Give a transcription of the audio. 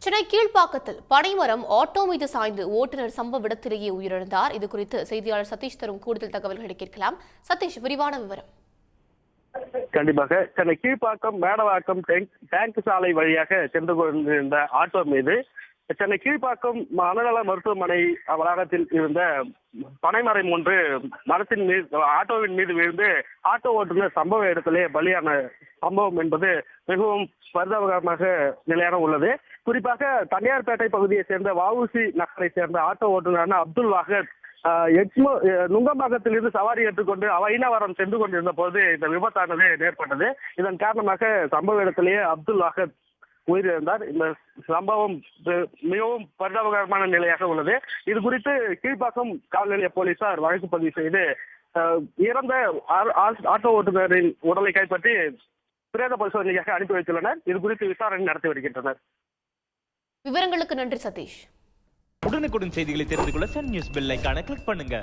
சென்னை கீழ்ப்பாக்கத்தில் பனைமரம் ஆட்டோ மீது சாய்ந்து ஓட்டுநர் சம்பவ இடத்திலேயே உயிரிழந்தார். இதுகுறித்து செய்தியாளர் சதீஷ் தரும் கூடுதல் தகவல்களை கேட்கலாம். சதீஷ், விரிவான விவரம். கண்டிப்பாக சென்னை கீழ்ப்பாக்கம் மேடவாக்கம் டேங்க் சாலை வழியாக சென்று கொண்டிருந்த ஆட்டோ மீது சென்னை கீழ்ப்பாக்கம் மனநல மருத்துவமனை வளாகத்தில் இருந்த பனைமரம் ஒன்று மரத்தின் மீது ஆட்டோவின் மீது விழுந்து ஆட்டோ ஓட்டுநர் சம்பவ இடத்திலே பலியான சம்பவம் என்பது மிகவும் பரிதாபகரமாக நிலையான உள்ளது. குறிப்பாக தனியார்பேட்டை பகுதியை சேர்ந்த வஉசி நகரை சேர்ந்த ஆட்டோ ஓட்டுநரான அப்துல் வாகத் நுங்கம்பாக்கத்திலிருந்து சவாரி ஏற்றுக்கொண்டு வைணவரம் சென்று கொண்டிருந்த போது இந்த விபத்தானது ஏற்பட்டது. இதன் காரணமாக சம்பவ இடத்திலேயே அப்துல் வாகத் உயிரிழந்தார். இந்த சம்பவம் மிகவும் பரிதாபகரமான நிலையாக உள்ளது. இது குறித்து கீழ்ப்பாக்கம் காவல் நிலைய போலீசார் வழக்கு பதிவு செய்து இறந்த ஆட்டோ ஓட்டுநரின் உடலை கைப்பற்றி பிரேத பரிசோதனைக்காக அனுப்பி வைத்துள்ளனர். இது குறித்து விசாரணை நடத்தி வருகின்றனர். விவரங்களுக்கு நன்றி சதீஷ். உடனுக்குடன் செய்திகளை தெரிந்து கொள்ள சன் நியூஸ் பெல் ஐகானை கிளிக் பண்ணுங்க.